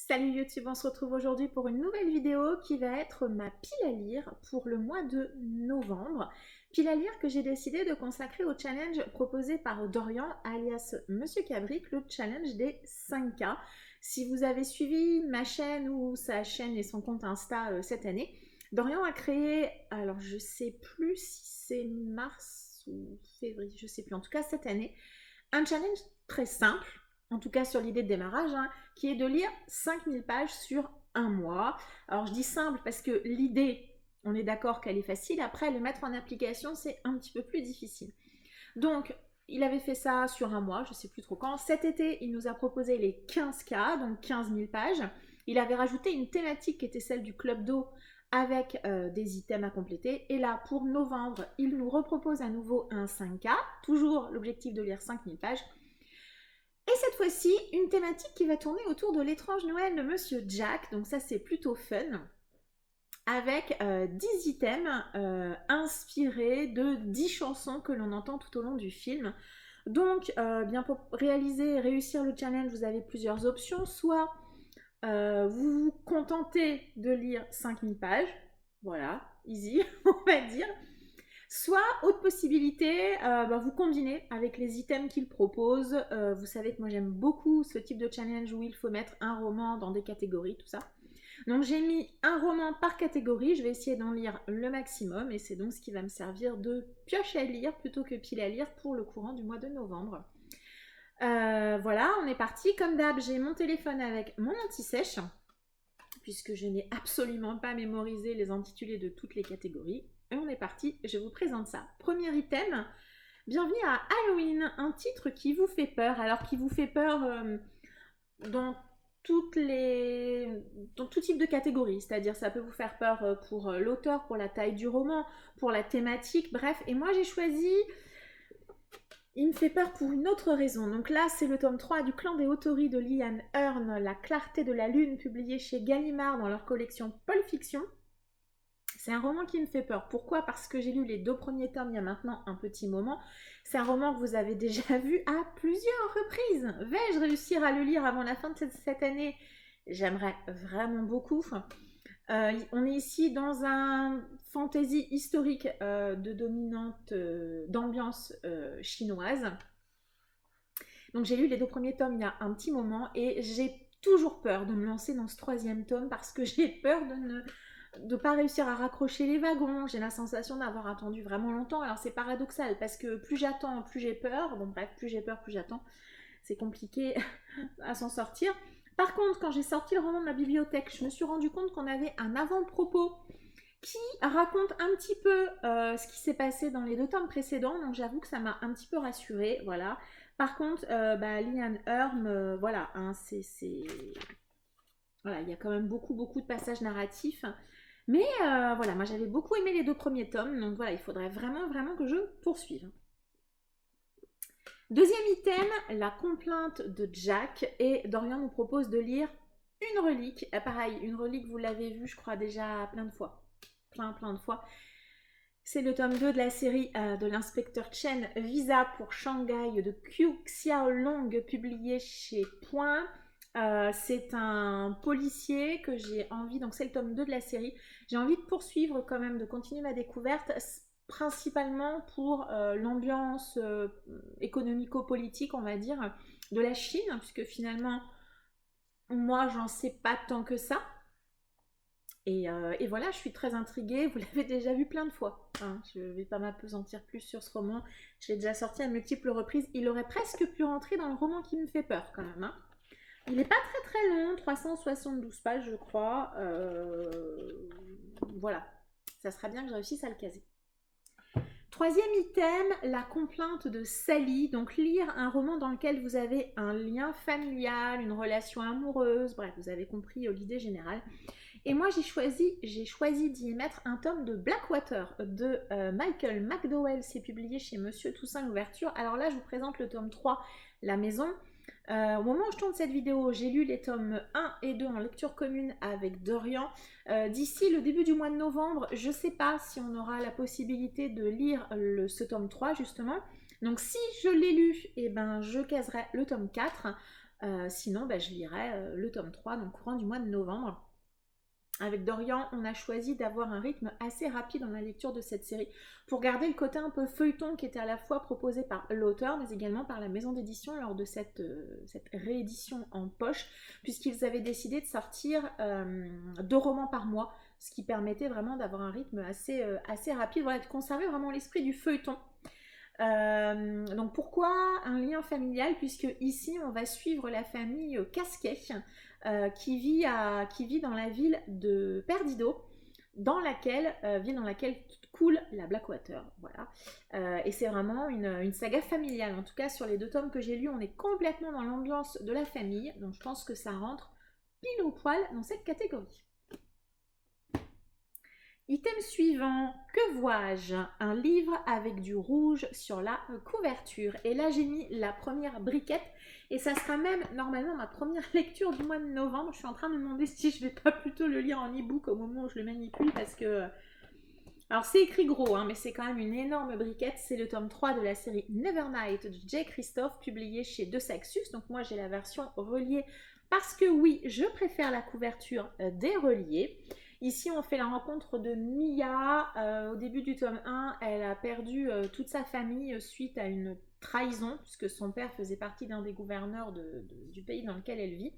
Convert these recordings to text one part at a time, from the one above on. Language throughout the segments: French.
Salut YouTube, on se retrouve aujourd'hui pour une nouvelle vidéo qui va être ma pile à lire pour le mois de novembre. Pile à lire que j'ai décidé de consacrer au challenge proposé par Dorian alias Monsieur Cabric, le challenge des 5K. Si vous avez suivi ma chaîne ou sa chaîne et son compte Insta cette année, Dorian a créé, alors je sais plus si c'est mars ou février, je sais plus, en tout cas cette année, un challenge très simple, en tout cas sur l'idée de démarrage, qui est de lire 5000 pages sur un mois. Alors je dis simple parce que l'idée, on est d'accord qu'elle est facile, après le mettre en application c'est un petit peu plus difficile. Donc il avait fait ça sur un mois, je ne sais plus trop quand. Cet été, il nous a proposé les 15K, donc 15 000 pages. Il avait rajouté une thématique qui était celle du club d'eau avec des items à compléter. Et là, pour novembre, il nous repropose à nouveau un 5K, toujours l'objectif de lire 5000 pages. Et cette fois-ci, une thématique qui va tourner autour de l'étrange Noël de Monsieur Jack, donc ça c'est plutôt fun, avec 10 items inspirés de 10 chansons que l'on entend tout au long du film. Donc, bien pour réaliser et réussir le challenge, vous avez plusieurs options. Soit vous vous contentez de lire 5000 pages, voilà, easy, on va dire. Soit, autre possibilité, vous combinez avec les items qu'il propose. Vous savez que moi j'aime beaucoup ce type de challenge où il faut mettre un roman dans des catégories, tout ça. Donc j'ai mis un roman par catégorie, je vais essayer d'en lire le maximum et c'est donc ce qui va me servir de pioche à lire plutôt que pile à lire pour le courant du mois de novembre. Voilà, on est parti. Comme d'hab, j'ai mon téléphone avec mon anti-sèche puisque je n'ai absolument pas mémorisé les intitulés de toutes les catégories. Et on est parti, je vous présente ça. Premier item, bienvenue à Halloween, un titre qui vous fait peur, alors qui vous fait peur dans tout type de catégorie, c'est-à-dire ça peut vous faire peur pour l'auteur, pour la taille du roman, pour la thématique, bref. Et moi j'ai choisi, il me fait peur pour une autre raison. Donc là c'est le tome 3 du clan des Autori de Liane Hearn, La clarté de la lune, publié chez Gallimard dans leur collection Pulp Fiction. C'est un roman qui me fait peur. Pourquoi? Parce que j'ai lu les 2 premiers tomes il y a maintenant un petit moment. C'est un roman que vous avez déjà vu à plusieurs reprises. Vais-je réussir à le lire avant la fin de cette année? J'aimerais vraiment beaucoup. On est ici dans un fantasy historique de dominante d'ambiance chinoise. Donc j'ai lu les 2 premiers tomes il y a un petit moment et j'ai toujours peur de me lancer dans ce 3e tome parce que j'ai peur de pas réussir à raccrocher les wagons. J'ai la sensation d'avoir attendu vraiment longtemps. Alors c'est paradoxal parce que plus j'attends, plus j'ai peur. Bon bref, plus j'ai peur, plus j'attends. C'est compliqué à s'en sortir. Par contre, quand j'ai sorti le roman de ma bibliothèque, je me suis rendu compte qu'on avait un avant-propos qui raconte un petit peu ce qui s'est passé dans les 2 tomes précédents. Donc j'avoue que ça m'a un petit peu rassurée. Voilà. Par contre, Liane Hearn, voilà, hein, voilà, il y a quand même beaucoup de passages narratifs. Mais voilà, moi j'avais beaucoup aimé les 2 premiers tomes, donc voilà, il faudrait vraiment que je poursuive. Deuxième item, la complainte de Jack, et Dorian nous propose de lire une relique. Pareil, une relique, vous l'avez vu, je crois déjà plein de fois. Plein de fois. C'est le tome 2 de la série de l'inspecteur Chen, Visa pour Shanghai de Qiu Xiaolong, publié chez Point. C'est un policier que j'ai envie, donc c'est le tome 2 de la série, j'ai envie de poursuivre quand même, de continuer ma découverte, principalement pour l'ambiance économico-politique, on va dire, de la Chine, puisque finalement, moi, j'en sais pas tant que ça. Et voilà, je suis très intriguée, vous l'avez déjà vu plein de fois. Hein. Je ne vais pas m'apesantir plus sur ce roman, je l'ai déjà sorti à multiples reprises. Il aurait presque pu rentrer dans le roman qui me fait peur quand même. Hein. Il n'est pas très long, 372 pages je crois. Voilà, ça sera bien que je réussisse à le caser. Troisième item, la complainte de Sally. Donc lire un roman dans lequel vous avez un lien familial, une relation amoureuse, bref, vous avez compris l'idée générale. Et moi j'ai choisi d'y mettre un tome de Blackwater de Michael McDowell. C'est publié chez Monsieur Toussaint Louverture. Alors là je vous présente le tome 3, La Maison. Au moment où je tourne cette vidéo, j'ai lu les tomes 1 et 2 en lecture commune avec Dorian. D'ici le début du mois de novembre, je ne sais pas si on aura la possibilité de lire ce tome 3 justement. Donc si je l'ai lu, eh ben, je caserai le tome 4. Sinon, je lirai le tome 3 dans le courant du mois de novembre. Avec Dorian, on a choisi d'avoir un rythme assez rapide dans la lecture de cette série pour garder le côté un peu feuilleton qui était à la fois proposé par l'auteur mais également par la maison d'édition lors de cette réédition en poche, puisqu'ils avaient décidé de sortir 2 romans par mois, ce qui permettait vraiment d'avoir un rythme assez rapide, voilà, de conserver vraiment l'esprit du feuilleton. Donc pourquoi un lien familial, puisque ici on va suivre la famille Casquet qui vit dans la ville de Perdido, ville dans laquelle coule la Blackwater, voilà. Et c'est vraiment une saga familiale. En tout cas, sur les 2 tomes que j'ai lus, on est complètement dans l'ambiance de la famille, donc je pense que ça rentre pile au poil dans cette catégorie. Item suivant, que vois-je? Un livre avec du rouge sur la couverture. Et là, j'ai mis la première briquette. Et ça sera même normalement ma première lecture du mois de novembre. Je suis en train de me demander si je ne vais pas plutôt le lire en e-book au moment où je le manipule. Parce que... Alors, c'est écrit gros, hein, mais c'est quand même une énorme briquette. C'est le tome 3 de la série Nevernight de J. Christophe, publié chez De Saxus. Donc, moi, j'ai la version reliée. Parce que oui, je préfère la couverture des reliés. Ici, on fait la rencontre de Mia. Au début du tome 1, elle a perdu toute sa famille suite à une trahison, puisque son père faisait partie d'un des gouverneurs du pays dans lequel elle vit.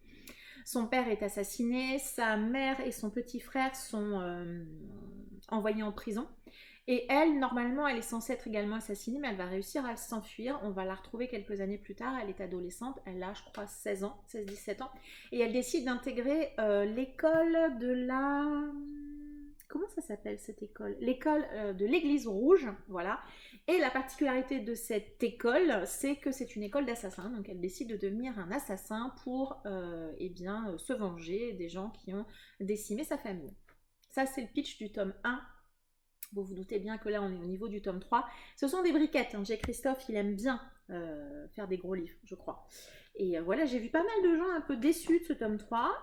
Son père est assassiné, sa mère et son petit frère sont envoyés en prison. Et elle, normalement, elle est censée être également assassinée, mais elle va réussir à s'enfuir. On va la retrouver quelques années plus tard. Elle est adolescente, elle a, je crois, 16-17 ans. Et elle décide d'intégrer l'école de la... Comment ça s'appelle cette école? L'école de l'Église Rouge, voilà. Et la particularité de cette école, c'est que c'est une école d'assassins. Donc elle décide de devenir un assassin pour se venger des gens qui ont décimé sa famille. Ça, c'est le pitch du tome 1. Vous vous doutez bien que là, on est au niveau du tome 3. Ce sont des briquettes. Hein. J. Christophe, il aime bien faire des gros livres, je crois. Et voilà, j'ai vu pas mal de gens un peu déçus de ce tome 3.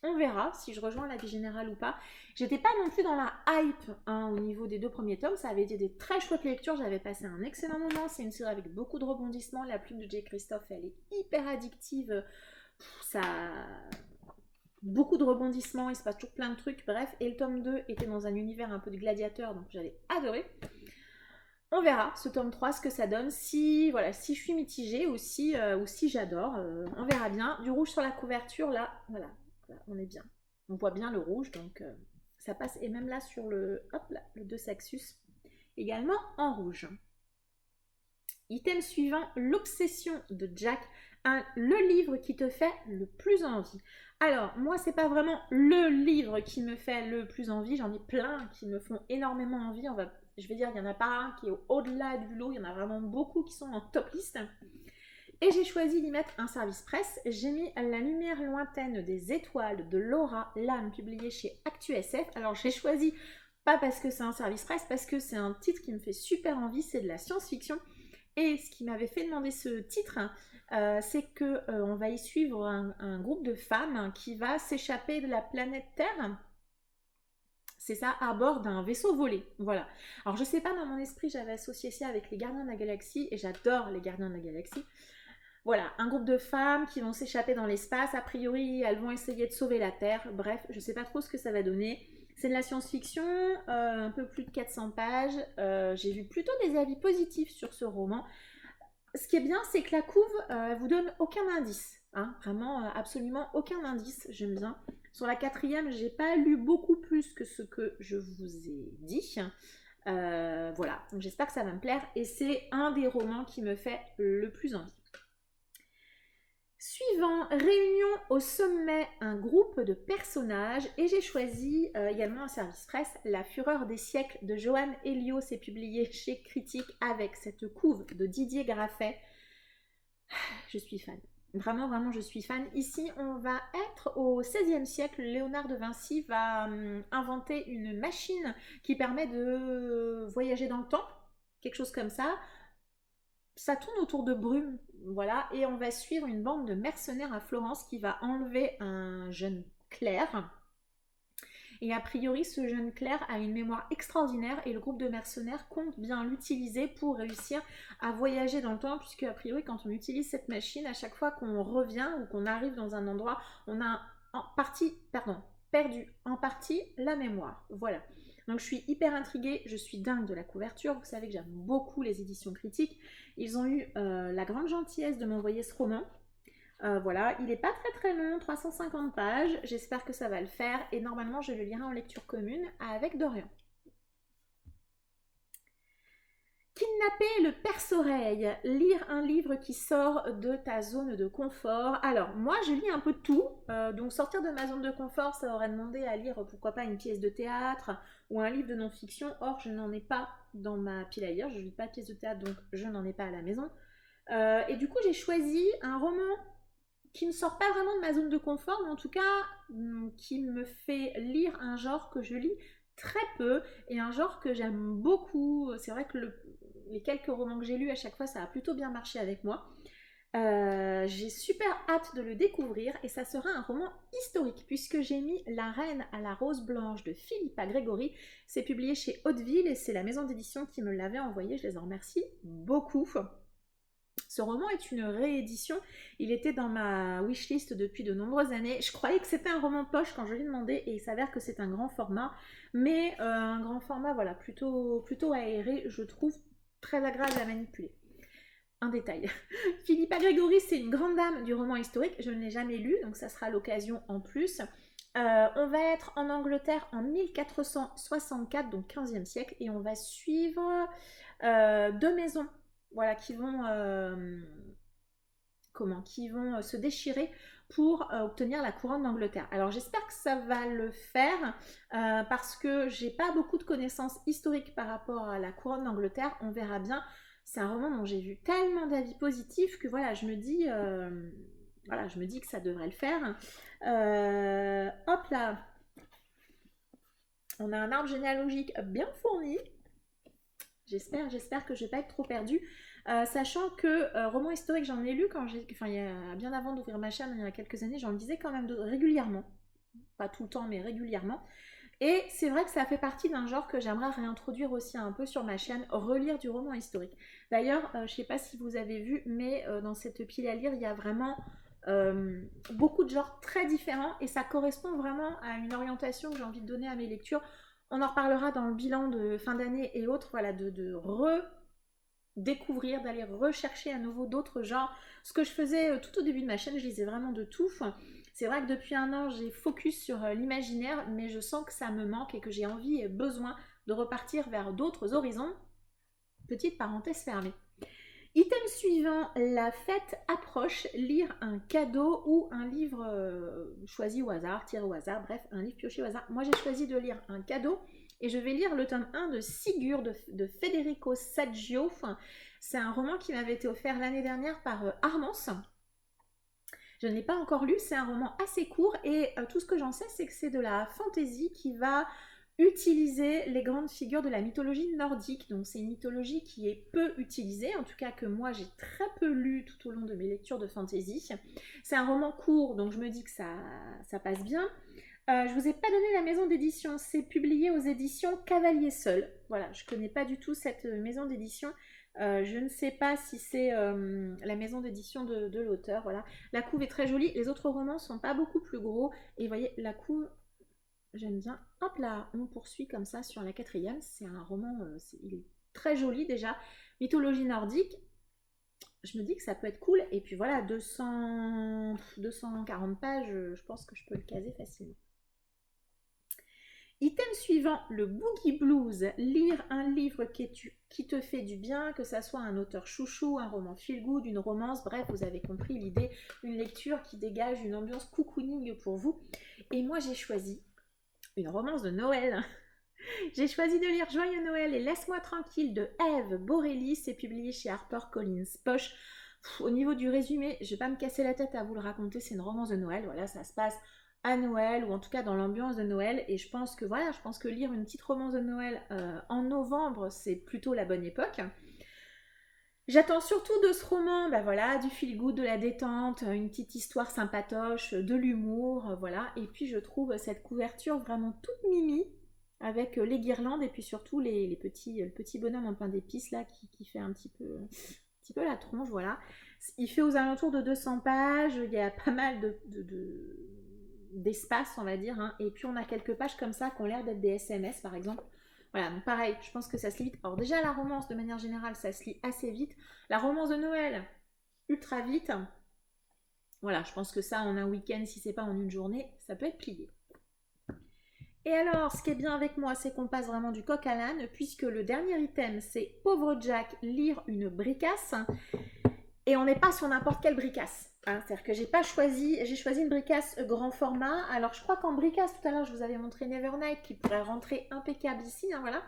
On verra si je rejoins l'avis général ou pas. J'étais pas non plus dans la hype au niveau des 2 premiers tomes. Ça avait été des très chouettes lectures. J'avais passé un excellent moment. C'est une série avec beaucoup de rebondissements. La plume de J. Christophe, elle est hyper addictive. Beaucoup de rebondissements, il se passe toujours plein de trucs, bref. Et le tome 2 était dans un univers un peu de gladiateur, donc j'avais adoré. On verra, ce tome 3, ce que ça donne, si je suis mitigée ou si j'adore. On verra bien. Du rouge sur la couverture, là, voilà, on est bien. On voit bien le rouge, donc ça passe. Et même là, sur le De Saxus, également en rouge. Item suivant, l'obsession de Jack, le livre qui te fait le plus envie. Alors, moi, c'est pas vraiment le livre qui me fait le plus envie, j'en ai plein qui me font énormément envie. Je vais dire, il n'y en a pas un qui est au-delà du lot, il y en a vraiment beaucoup qui sont en top liste. Et j'ai choisi d'y mettre un service presse. J'ai mis La lumière lointaine des étoiles de Laura Lam, publié chez ActuSF. Alors, j'ai choisi, pas parce que c'est un service presse, parce que c'est un titre qui me fait super envie, c'est de la science-fiction. Et ce qui m'avait fait demander ce titre, c'est qu'on va y suivre un groupe de femmes qui va s'échapper de la planète Terre. C'est ça, à bord d'un vaisseau volé. Voilà. Alors je sais pas, dans mon esprit, j'avais associé ça avec les Gardiens de la Galaxie, et j'adore les Gardiens de la Galaxie. Voilà, un groupe de femmes qui vont s'échapper dans l'espace. A priori, elles vont essayer de sauver la Terre. Bref, je sais pas trop ce que ça va donner. C'est de la science-fiction, un peu plus de 400 pages. J'ai vu plutôt des avis positifs sur ce roman. Ce qui est bien, c'est que la couve vous donne aucun indice. Hein, vraiment, absolument aucun indice. J'aime bien. Sur la 4e, j'ai pas lu beaucoup plus que ce que je vous ai dit. Voilà, donc j'espère que ça va me plaire. Et c'est un des romans qui me fait le plus envie. Suivant, réunion au sommet, un groupe de personnages, et j'ai choisi également un service presse, La fureur des siècles de Johan Elios, est publié chez Critique avec cette couve de Didier Graffet. Je suis fan. Vraiment, vraiment, je suis fan. Ici, on va être au XVIe siècle. Léonard de Vinci va inventer une machine qui permet de voyager dans le temps, quelque chose comme ça. Ça tourne autour de brume, voilà, et on va suivre une bande de mercenaires à Florence qui va enlever un jeune clerc. Et a priori, ce jeune clerc a une mémoire extraordinaire et le groupe de mercenaires compte bien l'utiliser pour réussir à voyager dans le temps, puisque a priori, quand on utilise cette machine, à chaque fois qu'on revient ou qu'on arrive dans un endroit, on a perdu en partie la mémoire. Voilà. Donc je suis hyper intriguée, je suis dingue de la couverture. Vous savez que j'aime beaucoup les éditions critiques. Ils ont eu la grande gentillesse de m'envoyer ce roman. Voilà, il n'est pas très long, 350 pages. J'espère que ça va le faire et normalement je le lirai en lecture commune avec Dorian. Kidnapper le perce-oreille, lire un livre qui sort de ta zone de confort. Alors, moi, je lis un peu de tout. Donc, sortir de ma zone de confort, ça aurait demandé à lire, pourquoi pas, une pièce de théâtre ou un livre de non-fiction. Or, je n'en ai pas dans ma pile à lire. Je ne lis pas de pièce de théâtre, donc je n'en ai pas à la maison. Et du coup, j'ai choisi un roman qui ne sort pas vraiment de ma zone de confort, mais en tout cas, qui me fait lire un genre que je lis très peu et un genre que j'aime beaucoup. C'est vrai que les quelques romans que j'ai lus, à chaque fois, ça a plutôt bien marché avec moi. J'ai super hâte de le découvrir et ça sera un roman historique puisque j'ai mis La Reine à la Rose Blanche de Philippa Gregory. C'est publié chez Hauteville et c'est la maison d'édition qui me l'avait envoyé. Je les en remercie beaucoup. Ce roman est une réédition, il était dans ma wishlist depuis de nombreuses années. Je croyais que c'était un roman poche quand je l'ai demandé et il s'avère que c'est un grand format, mais un grand format voilà, plutôt aéré, je trouve très agréable à manipuler. Un détail. Philippa Gregory, c'est une grande dame du roman historique, je ne l'ai jamais lu, donc ça sera l'occasion en plus. On va être en Angleterre en 1464, donc 15e siècle, et on va suivre deux maisons. Voilà, qui vont se déchirer pour obtenir la couronne d'Angleterre. Alors j'espère que ça va le faire parce que j'ai pas beaucoup de connaissances historiques par rapport à la couronne d'Angleterre. On verra bien. C'est un roman dont j'ai vu tellement d'avis positifs que voilà, je me dis que ça devrait le faire. Hop là, on a un arbre généalogique bien fourni. J'espère que je ne vais pas être trop perdue. Sachant que roman historique, j'en ai lu il y a bien avant d'ouvrir ma chaîne, il y a quelques années, j'en lisais quand même régulièrement. Pas tout le temps, mais régulièrement. Et c'est vrai que ça fait partie d'un genre que j'aimerais réintroduire aussi un peu sur ma chaîne, relire du roman historique. D'ailleurs, je ne sais pas si vous avez vu, mais dans cette pile à lire, il y a vraiment beaucoup de genres très différents et ça correspond vraiment à une orientation que j'ai envie de donner à mes lectures. On en reparlera dans le bilan de fin d'année et autres, voilà, de redécouvrir, d'aller rechercher à nouveau d'autres genres. Ce que je faisais tout au début de ma chaîne, je lisais vraiment de tout. C'est vrai que depuis un an, j'ai focus sur l'imaginaire, mais je sens que ça me manque et que j'ai envie et besoin de repartir vers d'autres horizons. Petite parenthèse fermée. Item suivant, la fête approche, lire un cadeau ou un livre choisi au hasard, tiré au hasard, bref, un livre pioché au hasard. Moi j'ai choisi de lire un cadeau et je vais lire le tome 1 de Sigurd de Federico Saggio. C'est un roman qui m'avait été offert l'année dernière par Armance. Je ne l'ai pas encore lu, c'est un roman assez court et tout ce que j'en sais c'est que c'est de la fantaisie qui va utiliser les grandes figures de la mythologie nordique. Donc c'est une mythologie qui est peu utilisée, en tout cas que moi j'ai très peu lu tout au long de mes lectures de fantasy. C'est un roman court, donc je me dis que ça passe bien. Je vous ai pas donné la maison d'édition, c'est publié aux éditions Cavalier Seul. Voilà, je connais pas du tout cette maison d'édition. Je ne sais pas si c'est la maison d'édition de l'auteur. Voilà. La couve est très jolie, les autres romans sont pas beaucoup plus gros. Et vous voyez, la couve, j'aime bien. Hop là, on poursuit comme ça sur la 4e. C'est un roman, il est très joli déjà. Mythologie nordique. Je me dis que ça peut être cool. Et puis voilà, 240 pages, je pense que je peux le caser facilement. Item suivant, le Boogie Blues. Lire un livre qui te fait du bien, que ça soit un auteur chouchou, un roman feel-good, une romance, bref, vous avez compris l'idée, une lecture qui dégage une ambiance cocooning pour vous. Et moi, j'ai choisi une romance de Noël. J'ai choisi de lire Joyeux Noël et Laisse-moi tranquille de Eve Borelli. C'est publié chez HarperCollins Poche. Au niveau du résumé, je ne vais pas me casser la tête à vous le raconter, c'est une romance de Noël. Voilà, ça se passe à Noël ou en tout cas dans l'ambiance de Noël. Et je pense que lire une petite romance de Noël en novembre, c'est plutôt la bonne époque. J'attends surtout de ce roman, bah voilà, du feel good, de la détente, une petite histoire sympatoche, de l'humour, voilà. Et puis je trouve cette couverture vraiment toute mimi, avec les guirlandes et puis surtout les petits, le petit bonhomme en pain d'épices là qui fait un petit peu la tronche, voilà. Il fait aux alentours de 200 pages, il y a pas mal d'espace, on va dire, hein. Et puis on a quelques pages comme ça qui ont l'air d'être des SMS par exemple. Voilà, donc pareil, je pense que ça se lit vite. Alors déjà, la romance, de manière générale, ça se lit assez vite. La romance de Noël, ultra vite. Voilà, je pense que ça, en un week-end, si c'est pas en une journée, ça peut être plié. Et alors, ce qui est bien avec moi, c'est qu'on passe vraiment du coq à l'âne, puisque le dernier item, c'est Pauvre Jack, lire une bricasse. Et on n'est pas sur n'importe quelle bricasse. Hein. C'est-à-dire que j'ai choisi une bricasse grand format. Alors je crois qu'en bricasse, tout à l'heure, je vous avais montré Nevernight qui pourrait rentrer impeccable ici. Hein, voilà.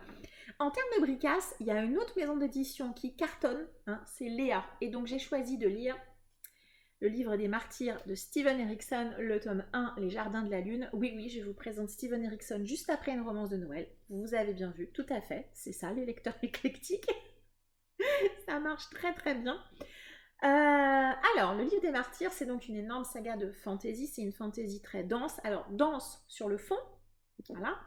En termes de bricasse, il y a une autre maison d'édition qui cartonne, hein, c'est Léa. Et donc j'ai choisi de lire le livre des martyrs de Steven Erikson, le tome 1, Les Jardins de la Lune. Oui, oui, je vous présente Steven Erikson juste après une romance de Noël. Vous avez bien vu, tout à fait. C'est ça, les lecteurs éclectiques. Ça marche très très bien. Alors, le livre des martyrs, c'est donc une énorme saga de fantasy. C'est une fantasy très dense. Alors, dense sur le fond, voilà.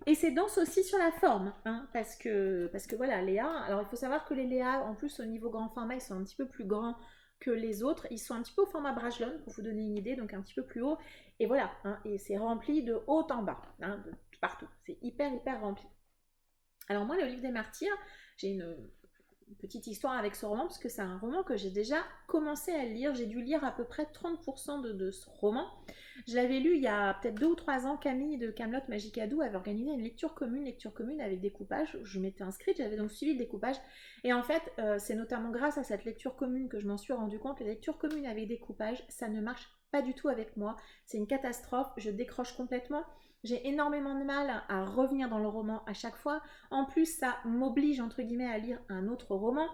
Et c'est dense aussi sur la forme, hein, parce que voilà, Léa. Alors, il faut savoir que les Léa, en plus, au niveau grand format, ils sont un petit peu plus grands que les autres. Ils sont un petit peu au format Brajlon, pour vous donner une idée, donc un petit peu plus haut. Et voilà, hein, et c'est rempli de haut en bas, hein, de partout. C'est hyper, hyper rempli. Alors, moi, le livre des martyrs, j'ai une petite histoire avec ce roman, parce que c'est un roman que j'ai déjà commencé à lire. J'ai dû lire à peu près 30% de ce roman. Je l'avais lu il y a peut-être 2 ou 3 ans. Camille de Camelot Magicadou avait organisé une lecture commune avec découpage. Je m'étais inscrite, j'avais donc suivi le découpage. Et en fait, c'est notamment grâce à cette lecture commune que je m'en suis rendu compte. Les lectures communes avec découpage, ça ne marche pas du tout avec moi. C'est une catastrophe, je décroche complètement. J'ai énormément de mal à revenir dans le roman à chaque fois. En plus, ça m'oblige, entre guillemets, à lire un autre roman.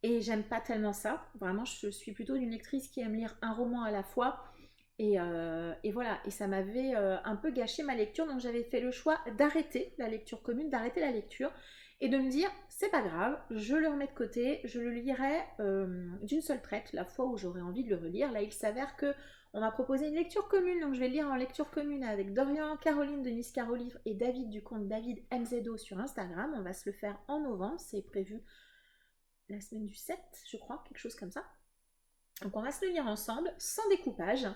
Et j'aime pas tellement ça. Vraiment, je suis plutôt une lectrice qui aime lire un roman à la fois. Et voilà, et ça m'avait un peu gâché ma lecture. Donc j'avais fait le choix d'arrêter la lecture commune, d'arrêter la lecture. Et de me dire, c'est pas grave, je le remets de côté, je le lirai d'une seule traite, la fois où j'aurai envie de le relire. Là, il s'avère que on m'a proposé une lecture commune, donc je vais le lire en lecture commune avec Dorian, Caroline de Miss Carolivre et David du compte David MZO sur Instagram. On va se le faire en novembre, c'est prévu la semaine du 7, je crois, quelque chose comme ça. Donc on va se le lire ensemble, sans découpage.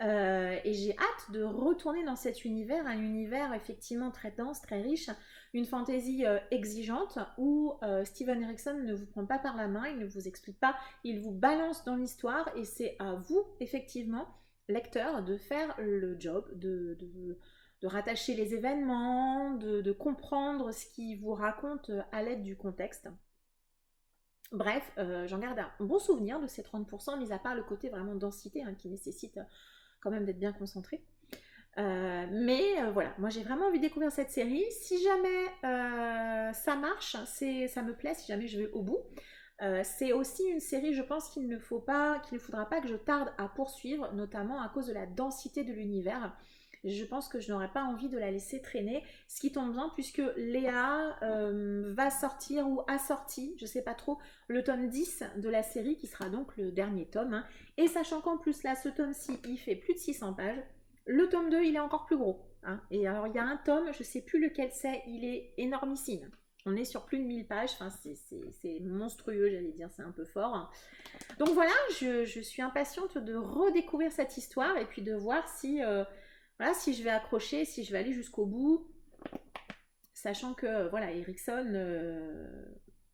Et j'ai hâte de retourner dans cet univers, un univers effectivement très dense, très riche, une fantaisie exigeante où Steven Erikson ne vous prend pas par la main, il ne vous explique pas, il vous balance dans l'histoire et c'est à vous effectivement, lecteur, de faire le job, de rattacher les événements, de comprendre ce qu'il vous raconte à l'aide du contexte. Bref, j'en garde un bon souvenir de ces 30%, mis à part le côté vraiment densité hein, qui nécessite quand même d'être bien concentré. Mais voilà, moi j'ai vraiment envie de découvrir cette série. Si jamais ça marche, ça me plaît, si jamais je vais au bout. C'est aussi une série, je pense qu'il ne faudra pas que je tarde à poursuivre, notamment à cause de la densité de l'univers. Je pense que je n'aurais pas envie de la laisser traîner, ce qui tombe bien puisque Léa va sortir ou a sorti, je ne sais pas trop, le tome 10 de la série qui sera donc le dernier tome. Hein. Et sachant qu'en plus là, ce tome-ci, il fait plus de 600 pages, le tome 2, il est encore plus gros. Hein. Et alors, il y a un tome, je ne sais plus lequel c'est, il est énormissime. On est sur plus de 1000 pages, enfin, c'est monstrueux, j'allais dire, c'est un peu fort. Donc voilà, je suis impatiente de redécouvrir cette histoire et puis de voir si, voilà, si je vais accrocher, si je vais aller jusqu'au bout. Sachant que, voilà, Erikson,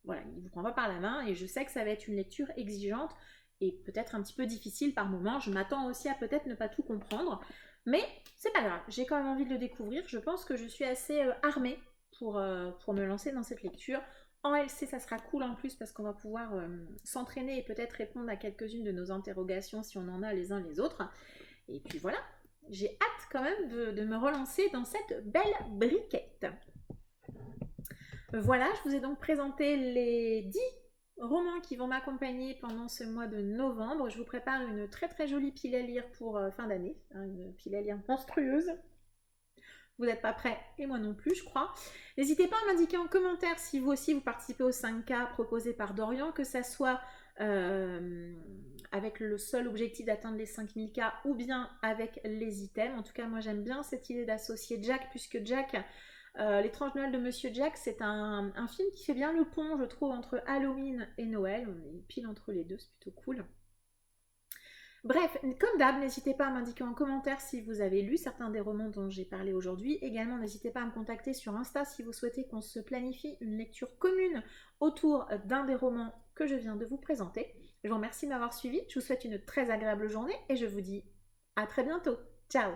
voilà, il ne vous prend pas par la main et je sais que ça va être une lecture exigeante et peut-être un petit peu difficile par moment. Je m'attends aussi à peut-être ne pas tout comprendre. Mais c'est pas grave, j'ai quand même envie de le découvrir. Je pense que je suis assez armée pour me lancer dans cette lecture. En LC, ça sera cool en plus parce qu'on va pouvoir s'entraîner et peut-être répondre à quelques-unes de nos interrogations si on en a les uns les autres. Et puis voilà, j'ai hâte quand même de me relancer dans cette belle briquette. Voilà, je vous ai donc présenté les 10 romans qui vont m'accompagner pendant ce mois de novembre. Je vous prépare une très très jolie pile à lire pour fin d'année, hein, une pile à lire monstrueuse. Vous n'êtes pas prêts, et moi non plus, je crois. N'hésitez pas à m'indiquer en commentaire si vous aussi vous participez au 5K proposé par Dorian, que ça soit avec le seul objectif d'atteindre les 5000 K ou bien avec les items. En tout cas, moi j'aime bien cette idée d'associer Jack, puisque Jack, l'étrange Noël de Monsieur Jack, c'est un film qui fait bien le pont, je trouve, entre Halloween et Noël. On est pile entre les deux, c'est plutôt cool. Bref, comme d'hab, n'hésitez pas à m'indiquer en commentaire si vous avez lu certains des romans dont j'ai parlé aujourd'hui. Également, n'hésitez pas à me contacter sur Insta si vous souhaitez qu'on se planifie une lecture commune autour d'un des romans que je viens de vous présenter. Je vous remercie de m'avoir suivi, je vous souhaite une très agréable journée et je vous dis à très bientôt. Ciao!